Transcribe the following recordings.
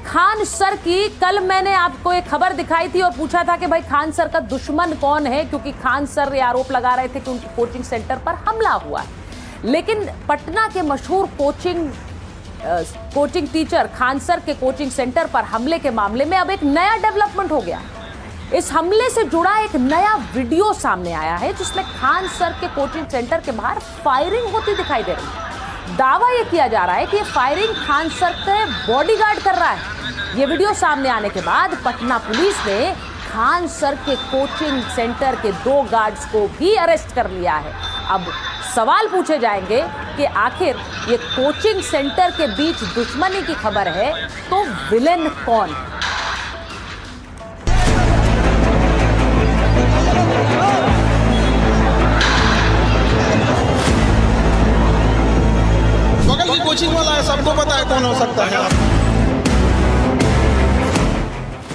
Khan sir की कल मैंने आपको एक खबर दिखाई थी और पूछा था कि भाई खान सर का दुश्मन कौन है, क्योंकि खान सर ये आरोप लगा रहे थे कि उनके कोचिंग सेंटर पर हमला हुआ है। लेकिन पटना के मशहूर कोचिंग टीचर खान सर के कोचिंग सेंटर पर हमले के मामले में अब एक नया डेवलपमेंट हो गया है। इस हमले से जुड़ा एक नया वीडियो सामने आया है जिसमें खान सर के कोचिंग सेंटर के बाहर फायरिंग होती दिखाई दे रही है। दावा यह किया जा रहा है कि ये फायरिंग खान सर के बॉडीगार्ड कर रहा है। ये वीडियो सामने आने के बाद पटना पुलिस ने खान सर के कोचिंग सेंटर के 2 गार्ड्स को भी अरेस्ट कर लिया है। अब सवाल पूछे जाएंगे कि आखिर ये कोचिंग सेंटर के बीच दुश्मनी की खबर है तो विलेन कौन है? कोचिंग वाला है, सबको पता है कौन हो सकता है।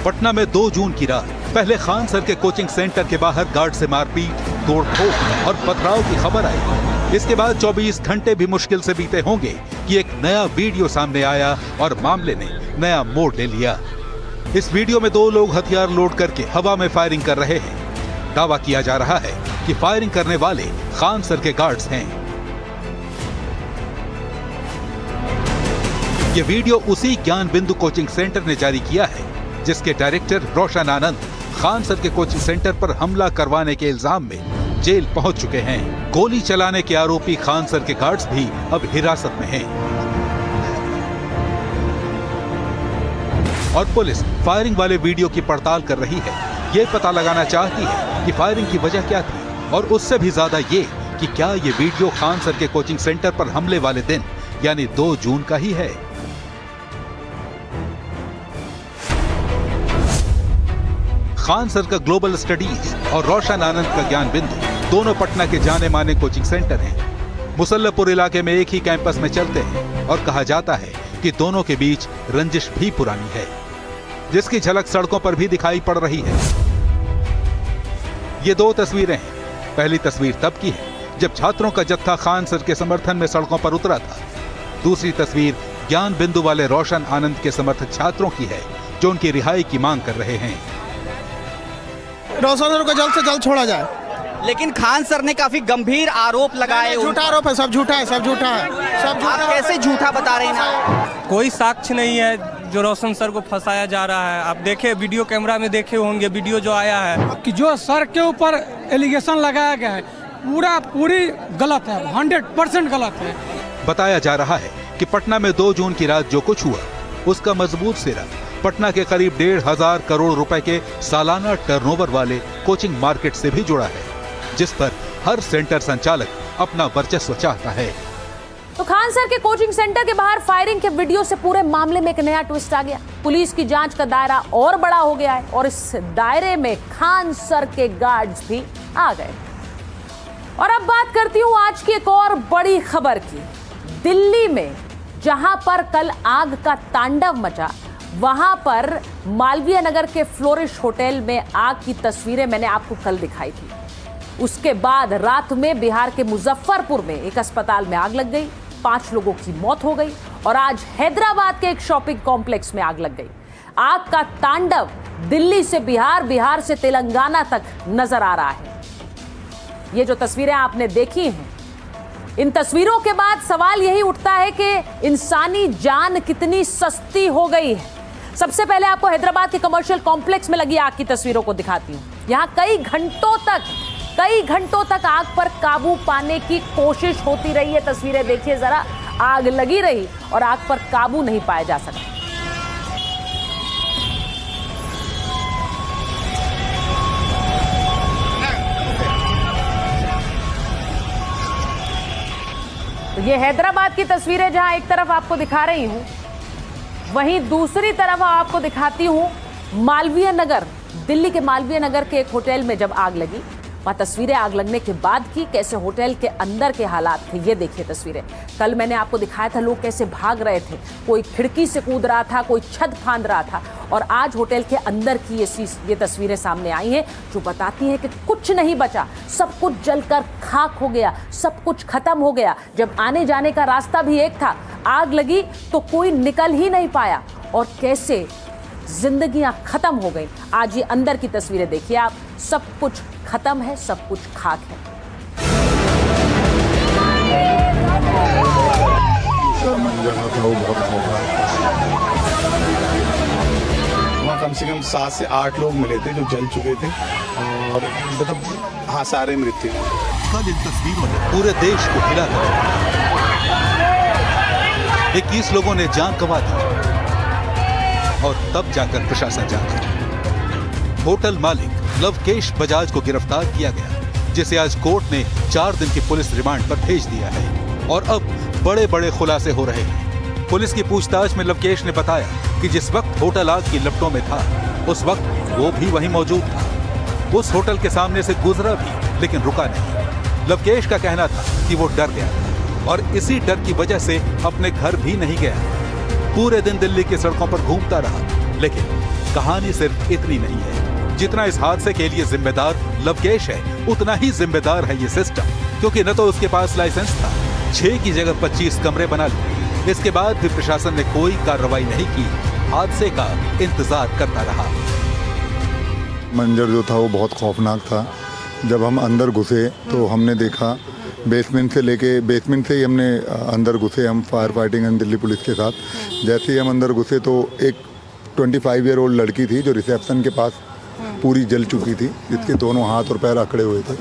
पटना में 2 जून की रात पहले खान सर के कोचिंग सेंटर के बाहर गार्ड से मारपीट, तोड़फोड़ और पथराव की खबर आई। इसके बाद 24 घंटे भी मुश्किल से बीते होंगे कि एक नया वीडियो सामने आया और मामले ने नया मोड़ ले लिया। इस वीडियो में 2 लोग हथियार लोड करके हवा में फायरिंग कर रहे हैं। दावा किया जा रहा है कि फायरिंग करने वाले खान सर के गार्ड्स हैं। ये वीडियो उसी ज्ञान बिंदु कोचिंग सेंटर ने जारी किया है जिसके डायरेक्टर रोशन आनंद खान सर के कोचिंग सेंटर पर हमला करवाने के इल्जाम में जेल पहुंच चुके हैं। गोली चलाने के आरोपी खान सर के गार्ड्स भी अब हिरासत में हैं। और पुलिस फायरिंग वाले वीडियो की पड़ताल कर रही है। ये पता लगाना चाहती है कि फायरिंग की वजह क्या थी और उससे भी ज्यादा ये कि क्या ये वीडियो खान सर के कोचिंग सेंटर पर हमले वाले दिन यानी 2 जून का ही है। खान सर का ग्लोबल स्टडीज और रोशन आनंद का ज्ञान बिंदु दोनों पटना के जाने माने कोचिंग सेंटर हैं। मुसल्लपुर इलाके में एक ही कैंपस में चलते हैं और कहा जाता है कि दोनों के बीच रंजिश भी पुरानी है, जिसकी झलक सड़कों पर भी दिखाई पड़ रही है। ये 2 तस्वीरें हैं। पहली तस्वीर तब की है जब छात्रों का जत्था खान सर के समर्थन में सड़कों पर उतरा था। दूसरी तस्वीर ज्ञान बिंदु वाले रोशन आनंद के समर्थक छात्रों की है जो उनकी रिहाई की मांग कर रहे हैं। रोशन सर को जल्द से जल्द छोड़ा जाए। लेकिन खान सर ने काफी गंभीर आरोप लगाए। झूठा आरोप है, सब झूठा है, सब झूठा है, सब झूठा। आप कैसे झूठा बता रहे हैं? कोई साक्ष्य नहीं है जो रोशन सर को फंसाया जा रहा है। आप देखे वीडियो कैमरा में देखे होंगे वीडियो जो आया है कि जो सर के ऊपर एलिगेशन लगाया गया है पूरी गलत है, 100% गलत है। बताया जा रहा है कि पटना में 2 जून की रात जो कुछ हुआ उसका मजबूत सिरा पटना के करीब 1,500 करोड़ रुपए के सालाना टर्नओवर वाले कोचिंग मार्केट से भी जुड़ा है, जिस पर हर सेंटर संचालक अपना वर्चस्व चाहता है। तो खान सर के कोचिंग सेंटर के बाहर फायरिंग के वीडियो से पूरे मामले में एक नया ट्विस्ट आ गया। पुलिस की जांच का दायरा और बड़ा हो गया है और इस दायरे में खान सर के गार्ड्स भी आ गए। और अब बात करती हूं आज की एक और बड़ी खबर की। दिल्ली में जहां पर कल आग का तांडव मचा, वहां पर मालवीय नगर के फ्लोरिश होटल में आग की तस्वीरें मैंने आपको कल दिखाई थी। उसके बाद रात में बिहार के मुजफ्फरपुर में एक अस्पताल में आग लग गई, 5 लोगों की मौत हो गई। और आज हैदराबाद के एक शॉपिंग कॉम्प्लेक्स में आग लग गई। आग का तांडव दिल्ली से बिहार, बिहार से तेलंगाना तक नजर आ रहा है। ये जो तस्वीरें आपने देखी हैं, इन तस्वीरों के बाद सवाल यही उठता है कि इंसानी जान कितनी सस्ती हो गई है। सबसे पहले आपको हैदराबाद के कमर्शियल कॉम्प्लेक्स में लगी आग की तस्वीरों को दिखाती हूं। यहां कई घंटों तक आग पर काबू पाने की कोशिश होती रही है। तस्वीरें देखिए जरा, आग लगी रही और आग पर काबू नहीं पाया जा सका। तो ये हैदराबाद की तस्वीरें जहां एक तरफ आपको दिखा रही हूं, वहीं दूसरी तरफ आपको दिखाती हूं मालवीय नगर, दिल्ली के मालवीय नगर के एक होटल में जब आग लगी। वहाँ तस्वीरें आग लगने के बाद की, कैसे होटल के अंदर के हालात थे ये देखिए तस्वीरें। कल मैंने आपको दिखाया था लोग कैसे भाग रहे थे, कोई खिड़की से कूद रहा था, कोई छत फांद रहा था। और आज होटल के अंदर की ये तस्वीरें सामने आई हैं जो बताती हैं कि कुछ नहीं बचा, सब कुछ जलकर खाक हो गया, सब कुछ खत्म हो गया। जब आने जाने का रास्ता भी एक था, आग लगी तो कोई निकल ही नहीं पाया और कैसे जिंदगियां खत्म हो गई। आज ये अंदर की तस्वीरें देखिए आप, सब कुछ खत्म है, सब कुछ खाक है। जगह था वो बहुत खौफनाक। वहाँ कम से कम 7 से 8 लोग मिले थे जो जल चुके थे और मतलब हाँ सारे मृत थे। कल इन तस्वीरों ने पूरे देश को हिला कर 21 लोगों ने जान गंवा दी और तब जाकर प्रशासन जागा। होटल मालिक लवकेश बजाज को गिरफ्तार किया गया, जिसे आज कोर्ट ने 4 दिन की पुलिस रिमांड पर भेज दिया है और अब बड़े बड़े खुलासे हो रहे हैं। पुलिस की पूछताछ में लवकेश ने बताया कि जिस वक्त होटल आग की लपटों में था उस वक्त वो भी वहीं मौजूद था। उस होटल के सामने से गुजरा भी लेकिन रुका नहीं। लवकेश का कहना था कि वो डर गया और इसी डर की वजह से अपने घर भी नहीं गया। पूरे दिन दिल्ली की सड़कों पर घूमता रहा। लेकिन कहानी सिर्फ इतनी नहीं है। जितना इस हादसे के लिए जिम्मेदार लवकेश है, उतना ही जिम्मेदार है ये सिस्टम, क्योंकि न तो उसके पास लाइसेंस था, 6 की जगह 25 कमरे बना लिए। इसके बाद भी प्रशासन ने कोई कार्रवाई नहीं की, हादसे का इंतजार करता रहा। मंजर जो था वो बहुत खौफनाक था। जब हम अंदर घुसे तो हमने देखा बेसमेंट से ही हमने अंदर घुसे, हम fire fighting and Delhi police के साथ। जैसे ही हम अंदर घुसे तो एक 25 ईयर ओल्ड लड़की थी जो रिसेप्शन के पास पूरी जल चुकी थी, जिसके दोनों हाथ और पैर अकड़े हुए थे।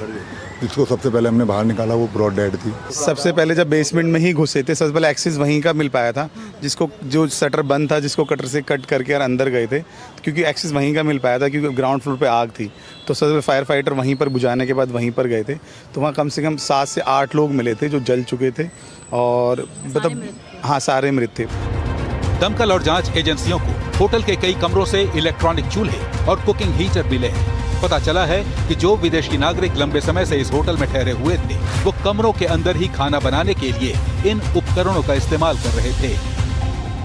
जिसको सबसे पहले हमने बाहर निकाला वो ब्रॉड डेड थी। सबसे पहले जब बेसमेंट में ही घुसे थे, सबसे पहले एक्सेस वहीं का मिल पाया था, जिसको जो शटर बंद था, जिसको कटर से कट करके और अंदर गए थे, क्योंकि एक्सेस वहीं का मिल पाया था, क्योंकि ग्राउंड फ्लोर पे आग थी। तो सबसे फायर फाइटर वहीं पर बुझाने के बाद वहीं पर गए थे। तो वहाँ कम से कम 7 से 8 लोग मिले थे जो जल चुके थे और मतलब हाँ सारे मृत थे। दमकल और जांच एजेंसियों को होटल के कई कमरों से इलेक्ट्रॉनिक चूल्हे और कुकिंग हीटर मिले हैं। पता चला है कि जो विदेशी नागरिक लंबे समय से इस होटल में ठहरे हुए थे, वो कमरों के अंदर ही खाना बनाने के लिए इन उपकरणों का इस्तेमाल कर रहे थे।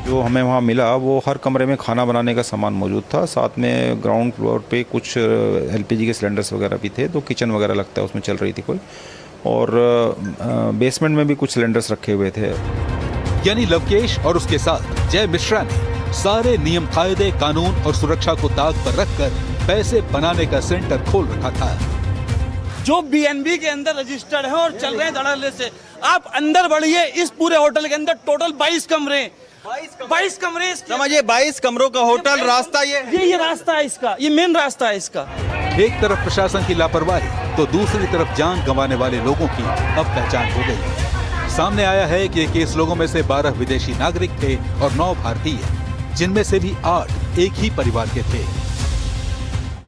जो हमें वहाँ मिला वो हर कमरे में खाना बनाने का सामान मौजूद था। साथ में ग्राउंड फ्लोर पे कुछ LPG के सिलेंडर्स वगैरह भी थे, तो किचन वगैरह लगता है उसमें चल रही थी कोई, और बेसमेंट में भी कुछ सिलेंडर्स रखे हुए थे। यानी लवकेश और उसके साथ जय मिश्रा ने सारे नियम कायदे कानून और सुरक्षा को ताक पर रखकर पैसे बनाने का सेंटर खोल रखा था। जो BNB के अंदर रजिस्टर्ड है और चल रहे हैं धड़ल्ले से। आप अंदर बढ़िए, इस पूरे होटल के अंदर टोटल 22 कमरे, 22 कमरे समझिए 22 कमरों का होटल। रास्ता ये रास्ता है इसका, ये मेन रास्ता है इसका। एक तरफ प्रशासन की लापरवाही तो दूसरी तरफ जान गंवाने वाले लोगों की अब पहचान हो गई। सामने आया है कि 21 लोगों में से 12 विदेशी नागरिक थे और 9 भारतीय, जिनमें से भी 8 एक ही परिवार के थे।